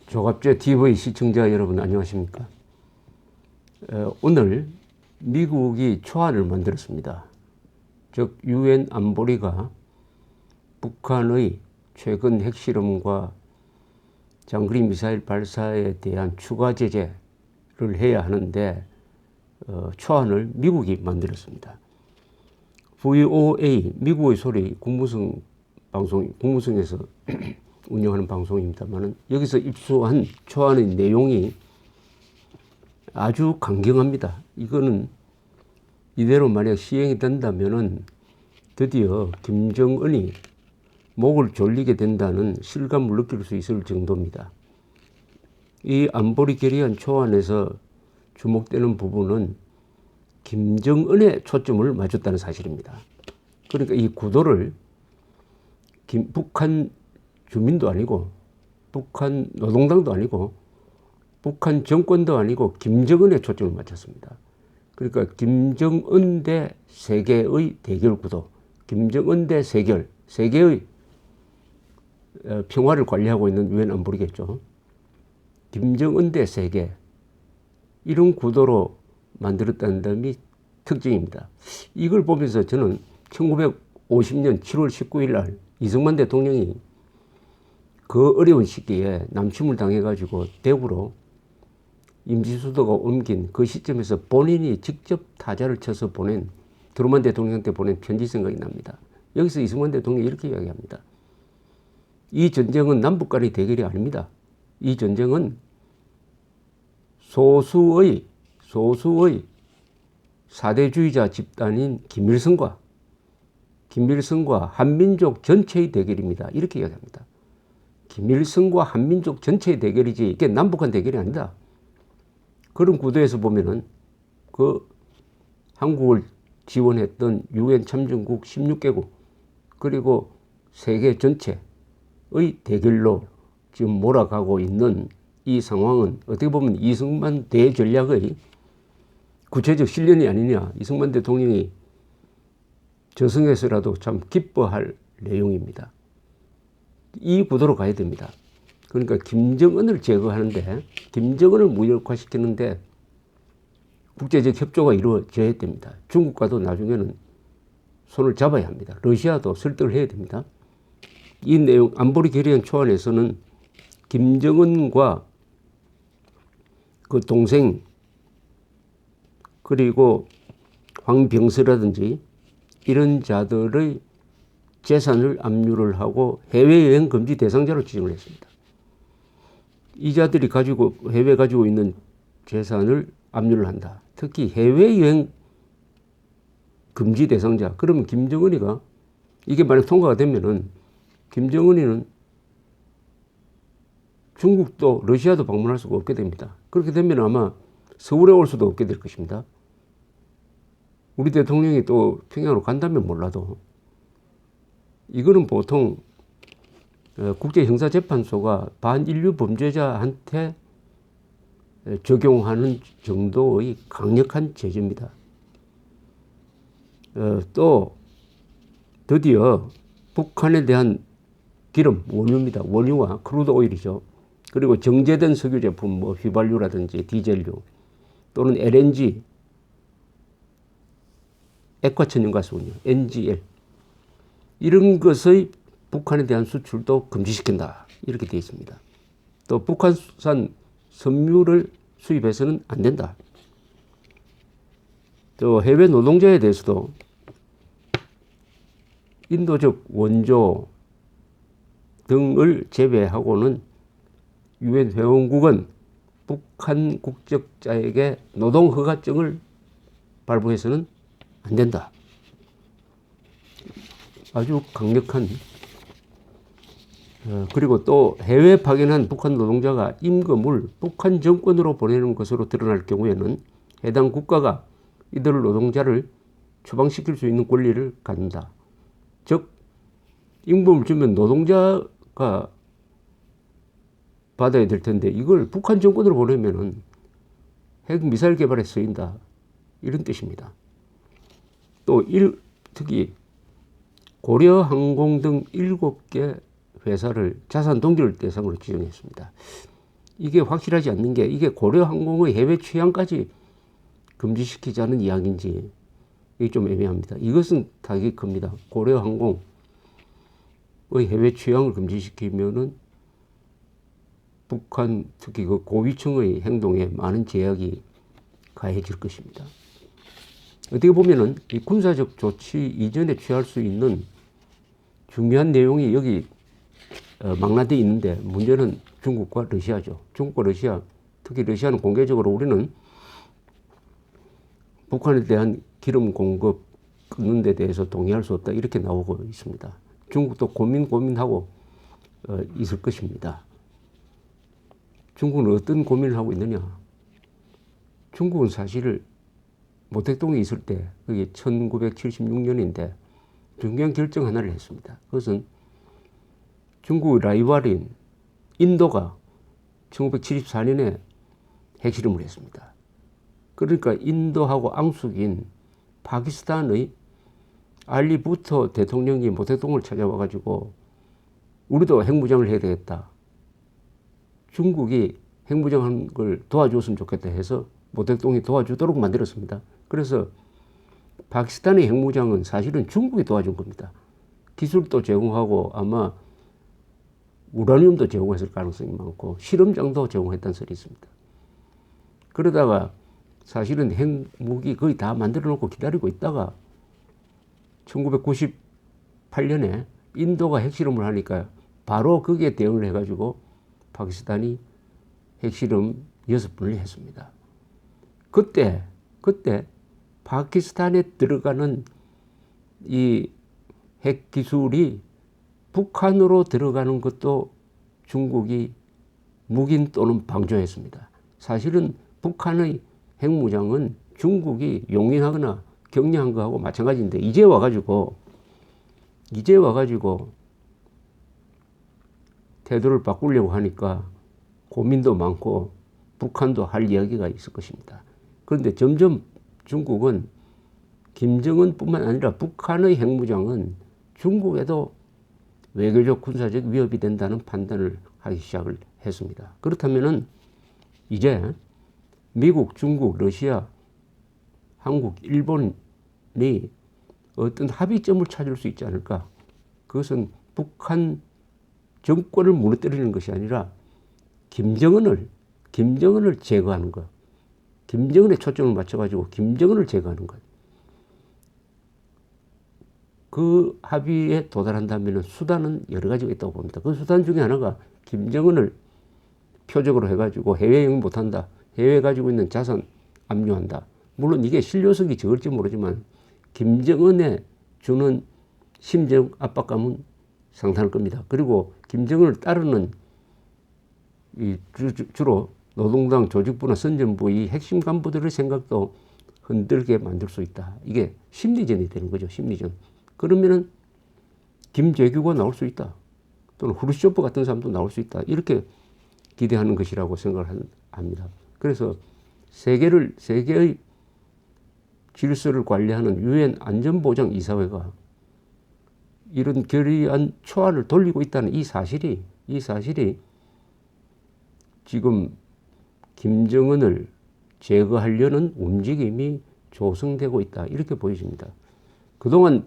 조갑제 TV 시청자 여러분 안녕하십니까? 오늘 미국이 초안을 만들었습니다. 즉 유엔 안보리가 북한의 최근 핵실험과 장거리 미사일 발사에 대한 추가 제재를 해야 하는데 초안을 미국이 만들었습니다. VOA 미국의 소리 국무성에서 운영하는 방송입니다만 여기서 입수한 초안의 내용이 아주 강경합니다. 이거는 이대로 만약 시행이 된다면은 드디어 김정은이 목을 졸리게 된다는 실감을 느낄 수 있을 정도입니다. 이 안보리 결의안 초안에서 주목되는 부분은 김정은에 초점을 맞췄다는 사실입니다. 그러니까 이 구도를 북한 주민도 아니고 북한 노동당도 아니고 북한 정권도 아니고 김정은에 초점을 맞췄습니다. 그러니까 김정은 대 세계의 대결 구도, 김정은 대 세계의 평화를 관리하고 있는 유엔 안보리겠죠. 김정은 대 세계, 이런 구도로 만들었다는 점이 특징입니다. 이걸 보면서 저는 1950년 7월 19일 날 이승만 대통령이 그 어려운 시기에 남침을 당해가지고 대구로 임시수도가 옮긴 그 시점에서 본인이 직접 타자를 쳐서 보낸 트루만 대통령한테 보낸 편지 생각이 납니다. 여기서 이승만 대통령이 이렇게 이야기합니다. 이 전쟁은 남북 간의 대결이 아닙니다. 이 전쟁은 소수의 사대주의자 집단인 김일성과 한민족 전체의 대결입니다. 이렇게 이야기합니다. 김일성과 한민족 전체의 대결이지 이게 남북한 대결이 아니다. 그런 구도에서 보면은 그 한국을 지원했던 유엔 참전국 16개국 그리고 세계 전체의 대결로 지금 몰아가고 있는 이 상황은 어떻게 보면 이승만 대전략의 구체적 실현이 아니냐. 이승만 대통령이 저승에서라도 참 기뻐할 내용입니다. 이 구도로 가야 됩니다. 그러니까 김정은을 제거하는데, 김정은을 무력화시키는데 국제적 협조가 이루어져야 됩니다. 중국과도 나중에는 손을 잡아야 합니다. 러시아도 설득을 해야 됩니다. 이 내용 안보리 결의안 초안에서는 김정은과 그 동생 그리고 황병서라든지 이런 자들의 재산을 압류를 하고 해외여행 금지 대상자로 지정을 했습니다. 이 자들이 해외에 가지고 있는 재산을 압류를 한다. 특히 해외여행 금지 대상자. 그러면 김정은이가 이게 만약 통과가 되면은 김정은이는 중국도 러시아도 방문할 수가 없게 됩니다. 그렇게 되면 아마 서울에 올 수도 없게 될 것입니다. 우리 대통령이 또 평양으로 간다면 몰라도 이거는 보통 국제형사재판소가 반인류 범죄자한테 적용하는 정도의 강력한 제재입니다. 또 드디어 북한에 대한 기름, 원유입니다. 원유와 크루드 오일이죠. 그리고 정제된 석유 제품, 뭐 휘발유라든지 디젤유 또는 LNG, 액화천연가스군요. NGL. 이런 것의 북한에 대한 수출도 금지시킨다. 이렇게 되어 있습니다. 또 북한산 섬유를 수입해서는 안 된다. 또 해외 노동자에 대해서도 인도적 원조 등을 제외하고는 유엔 회원국은 북한 국적자에게 노동허가증을 발부해서는 안 된다. 아주 강력한 그리고 또 해외 파견한 북한 노동자가 임금을 북한 정권으로 보내는 것으로 드러날 경우에는 해당 국가가 이들 노동자를 추방시킬 수 있는 권리를 갖는다. 즉 임금을 주면 노동자가 받아야 될 텐데 이걸 북한 정권으로 보내면은 핵 미사일 개발에 쓰인다. 이런 뜻입니다. 또 특히 고려항공 등 7개 회사를 자산 동결 대상으로 지정했습니다. 이게 확실하지 않는 게 이게 고려항공의 해외 취항까지 금지시키자는 이야기인지 이게 좀 애매합니다. 이것은 타격이 큽니다. 고려항공의 해외 취항을 금지시키면은 북한 특히 그 고위층의 행동에 많은 제약이 가해질 것입니다. 어떻게 보면은 이 군사적 조치 이전에 취할 수 있는 중요한 내용이 여기 망라되어 있는데 문제는 중국과 러시아죠. 중국과 러시아, 특히 러시아는 공개적으로 우리는 북한에 대한 기름 공급 끊는 데 대해서 동의할 수 없다 이렇게 나오고 있습니다. 중국도 고민하고 있을 것입니다. 중국은 어떤 고민을 하고 있느냐. 중국은 사실 모택동에 있을 때 그게 1976년인데 중요한 결정 하나를 했습니다. 그것은 중국의 라이벌인 인도가 1974년에 핵실험을 했습니다. 그러니까 인도하고 앙숙인 파키스탄의 알리 부토 대통령이 모택동을 찾아와가지고 우리도 핵무장을 해야 되겠다. 중국이 핵무장하는 걸 도와줬으면 좋겠다 해서 모택동이 도와주도록 만들었습니다. 그래서 파키스탄의 핵무장은 사실은 중국이 도와준 겁니다. 기술도 제공하고 아마 우라늄도 제공했을 가능성이 많고 실험장도 제공했다는 설이 있습니다. 그러다가 사실은 핵무기 거의 다 만들어 놓고 기다리고 있다가 1998년에 인도가 핵실험을 하니까 바로 거기에 대응을 해가지고 파키스탄이 핵실험 6번을 했습니다. 그때 파키스탄에 들어가는 이 핵기술이 북한으로 들어가는 것도 중국이 묵인 또는 방조했습니다. 사실은 북한의 핵무장은 중국이 용인하거나 격려한 거하고 마찬가지인데 이제 와가지고 태도를 바꾸려고 하니까 고민도 많고 북한도 할 이야기가 있을 것입니다. 그런데 점점 중국은 김정은뿐만 아니라 북한의 핵무장은 중국에도 외교적 군사적 위협이 된다는 판단을 하기 시작을 했습니다. 그렇다면은 이제 미국, 중국, 러시아, 한국, 일본이 어떤 합의점을 찾을 수 있지 않을까? 그것은 북한 정권을 무너뜨리는 것이 아니라 김정은을 제거하는 것. 김정은에 초점을 맞춰가지고 김정은을 제거하는 것. 그 합의에 도달한다면 수단은 여러 가지가 있다고 봅니다. 그 수단 중에 하나가 김정은을 표적으로 해가지고 해외 영입 못한다. 해외에 가지고 있는 자산 압류한다. 물론 이게 실효성이 적을지 모르지만 김정은에 주는 심정 압박감은 상당할 겁니다. 그리고 김정은을 따르는 주로 노동당 조직부나 선전부 이 핵심 간부들의 생각도 흔들게 만들 수 있다. 이게 심리전이 되는 거죠. 심리전. 그러면은 김재규가 나올 수 있다. 또는 후르쇼프 같은 사람도 나올 수 있다. 이렇게 기대하는 것이라고 생각을 합니다. 그래서 세계의 질서를 관리하는 유엔 안전보장이사회가 이런 결의안 초안을 돌리고 있다는 이 사실이 지금 김정은을 제거하려는 움직임이 조성되고 있다. 이렇게 보여집니다. 그동안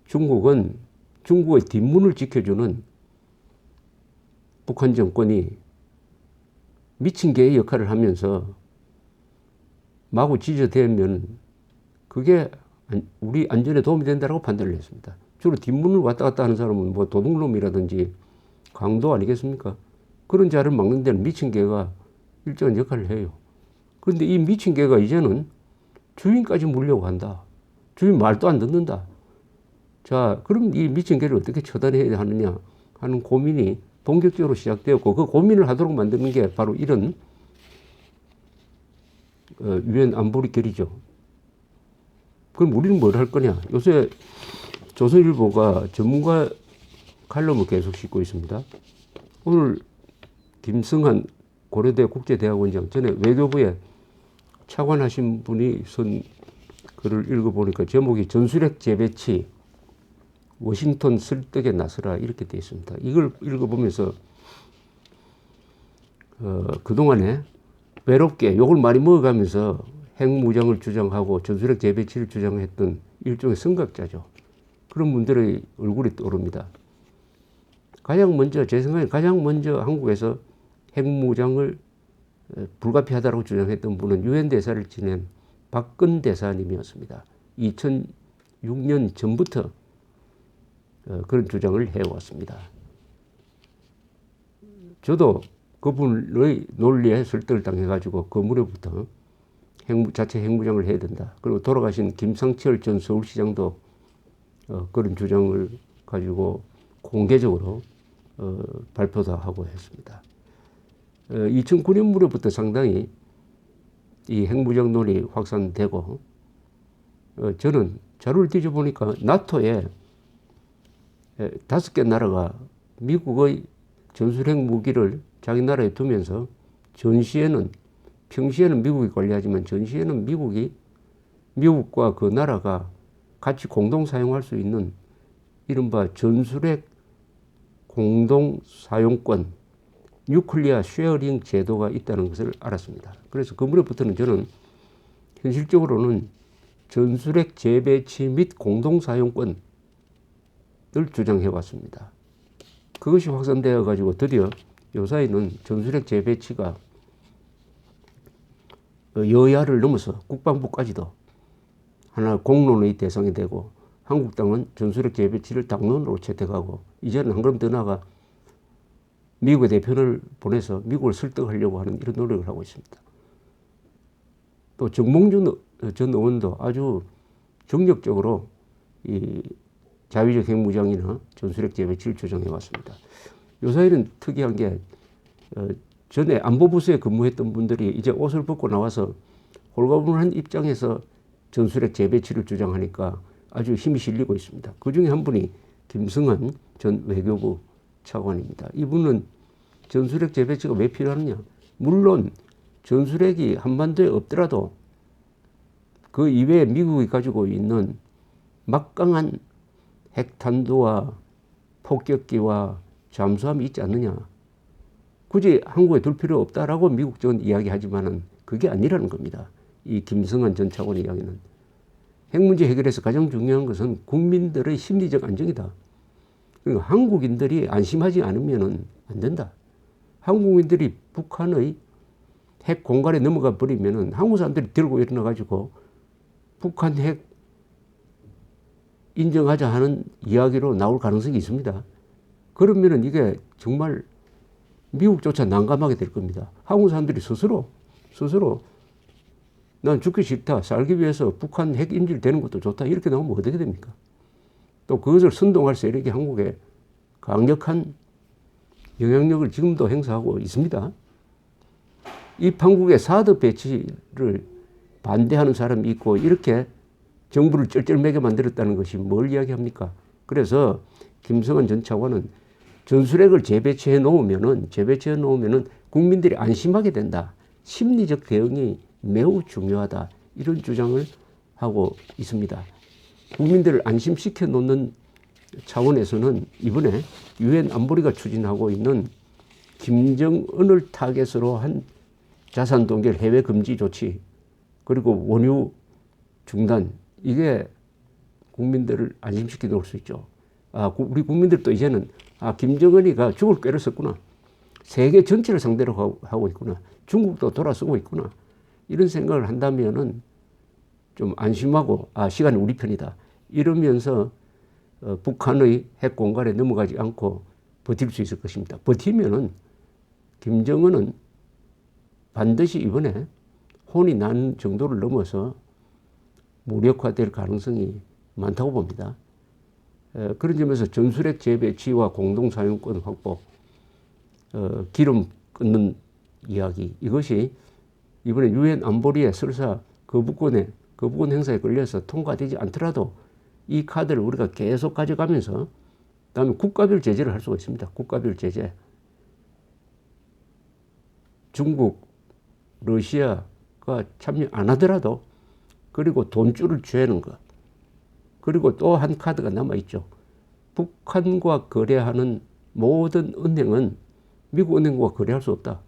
중국의 뒷문을 지켜주는 북한 정권이 미친 개의 역할을 하면서 마구 지저대면 그게 우리 안전에 도움이 된다고 판단을 했습니다. 주로 뒷문을 왔다 갔다 하는 사람은 뭐 도둑놈이라든지 강도 아니겠습니까? 그런 자를 막는 데는 미친 개가 일정한 역할을 해요. 그런데 이 미친 개가 이제는 주인까지 물려고 한다. 주인 말도 안 듣는다. 자, 그럼 이 미친 개를 어떻게 처단해야 하느냐 하는 고민이 본격적으로 시작되었고 그 고민을 하도록 만드는 게 바로 이런 유엔 안보리 결의죠. 그럼 우리는 뭘 할 거냐? 요새 조선일보가 전문가 칼럼을 계속 싣고 있습니다. 오늘 김성한 고려대 국제대학원장 전에 외교부에 차관하신 분이 쓴 글을 읽어보니까 제목이 전술핵 재배치 워싱턴 설득에 나서라 이렇게 되어 있습니다. 이걸 읽어보면서 그동안에 외롭게 욕을 많이 먹어가면서 핵무장을 주장하고 전술핵 재배치를 주장했던 일종의 선각자죠. 그런 분들의 얼굴이 떠오릅니다. 가장 먼저, 제 생각에 가장 먼저 한국에서 핵무장을 불가피하다고 주장했던 분은 유엔 대사를 지낸 박근 대사님이었습니다. 2006년 전부터 그런 주장을 해왔습니다. 저도 그분의 논리에 설득을 당해가지고 그 무렵부터 자체 핵무장을 해야 된다. 그리고 돌아가신 김상철 전 서울시장도 그런 주장을 가지고 공개적으로 발표도 하고 했습니다. 2009년 무렵부터 상당히 이 핵무장론이 확산되고 저는 자료를 뒤져보니까 나토에 5개 나라가 미국의 전술핵 무기를 자기 나라에 두면서 전시에는 평시에는 미국이 관리하지만 전시에는 미국과 그 나라가 같이 공동 사용할 수 있는 이른바 전술핵 공동 사용권 뉴클리아 쉐어링 제도가 있다는 것을 알았습니다. 그래서 그 무렵부터는 저는 현실적으로는 전술핵 재배치 및 공동 사용권을 주장해 왔습니다. 그것이 확산되어 가지고 드디어 요사이는 전술핵 재배치가 여야를 넘어서 국방부까지도 하나 공론의 대상이 되고 한국당은 전술핵 재배치를 당론으로 채택하고 이제는 한 걸음 더 나아가 미국의 대표를 보내서 미국을 설득하려고 하는 이런 노력을 하고 있습니다. 또 정몽준 전 의원도 아주 정력적으로 이 자위적 핵무장이나 전술핵 재배치를 주장해 왔습니다. 요사이는 특이한 게 전에 안보부서에 근무했던 분들이 이제 옷을 벗고 나와서 홀가분한 입장에서 전술핵 재배치를 주장하니까 아주 힘이 실리고 있습니다. 그 중에 한 분이 김승환 전 외교부 차관입니다. 이분은 전술핵 재배치가 왜 필요하느냐? 물론 전술핵이 한반도에 없더라도 그 이외에 미국이 가지고 있는 막강한 핵탄두와 폭격기와 잠수함이 있지 않느냐. 굳이 한국에 둘 필요 없다라고 미국 쪽은 이야기하지만은 그게 아니라는 겁니다. 이 김승환 전 차관의 이야기는. 핵 문제 해결에서 가장 중요한 것은 국민들의 심리적 안정이다. 그러니까 한국인들이 안심하지 않으면은 안 된다. 한국인들이 북한의 핵 공간에 넘어가 버리면은 한국 사람들이 들고 일어나 가지고 북한 핵 인정하자 하는 이야기로 나올 가능성이 있습니다. 그러면은 이게 정말 미국조차 난감하게 될 겁니다. 한국 사람들이 스스로 난 죽기 싫다. 살기 위해서 북한 핵 인질되는 것도 좋다. 이렇게 나오면 어떻게 됩니까? 또 그것을 선동할 세력이 한국에 강력한 영향력을 지금도 행사하고 있습니다. 이 판국의 사드 배치를 반대하는 사람이 있고 이렇게 정부를 쩔쩔매게 만들었다는 것이 뭘 이야기합니까? 그래서 김성환 전 차관은 전술핵을 재배치해 놓으면은 국민들이 안심하게 된다. 심리적 대응이 매우 중요하다. 이런 주장을 하고 있습니다. 국민들을 안심시켜 놓는 차원에서는 이번에 유엔 안보리가 추진하고 있는 김정은을 타겟으로 한 자산 동결 해외 금지 조치 그리고 원유 중단 이게 국민들을 안심시켜 놓을 수 있죠. 우리 국민들도 이제는 김정은이가 죽을 꾀를 썼구나. 세계 전체를 상대로 하고 있구나. 중국도 돌아서고 있구나. 이런 생각을 한다면은 좀 안심하고 시간이 우리 편이다. 이러면서 북한의 핵 공간에 넘어가지 않고 버틸 수 있을 것입니다. 버티면은 김정은은 반드시 이번에 혼이 난 정도를 넘어서 무력화될 가능성이 많다고 봅니다. 그런 점에서 전술핵 재배치와 공동사용권 확보, 기름 끊는 이야기 이것이 이번에 유엔 안보리에 설사 거부권 행사에 걸려서 통과되지 않더라도 이 카드를 우리가 계속 가져가면서 그다음에 국가별 제재를 할 수가 있습니다. 국가별 제재. 중국, 러시아가 참여 안 하더라도 그리고 돈줄을 죄는 것. 그리고 또 한 카드가 남아있죠. 북한과 거래하는 모든 은행은 미국 은행과 거래할 수 없다.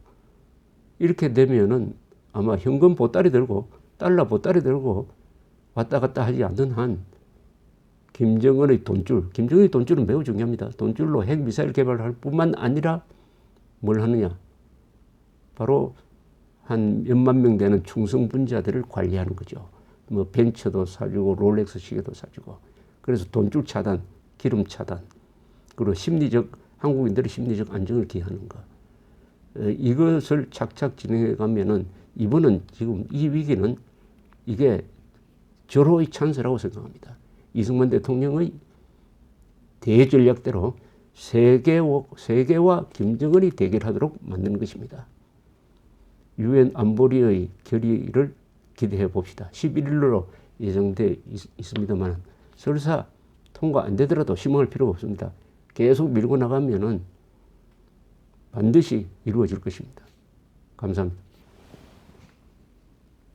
이렇게 되면은 아마 현금 보따리 들고 달러 보따리 들고 왔다 갔다 하지 않는 한 김정은의 돈줄은 매우 중요합니다. 돈줄로 핵미사일 개발할 뿐만 아니라 뭘 하느냐. 바로 한 몇만 명 되는 충성분자들을 관리하는 거죠. 뭐 벤처도 사주고 롤렉스 시계도 사주고. 그래서 돈줄 차단, 기름 차단, 그리고 한국인들의 심리적 안정을 기하는 것. 이것을 착착 진행해 가면은 이번은 지금 이 위기는 이게 절호의 찬스라고 생각합니다. 이승만 대통령의 대전략대로 세계와 김정은이 대결하도록 만드는 것입니다. 유엔 안보리의 결의를 기대해 봅시다. 11일로 예정돼 있습니다만 설사 통과 안 되더라도 실망할 필요가 없습니다. 계속 밀고 나가면은 반드시 이루어질 것입니다. 감사합니다.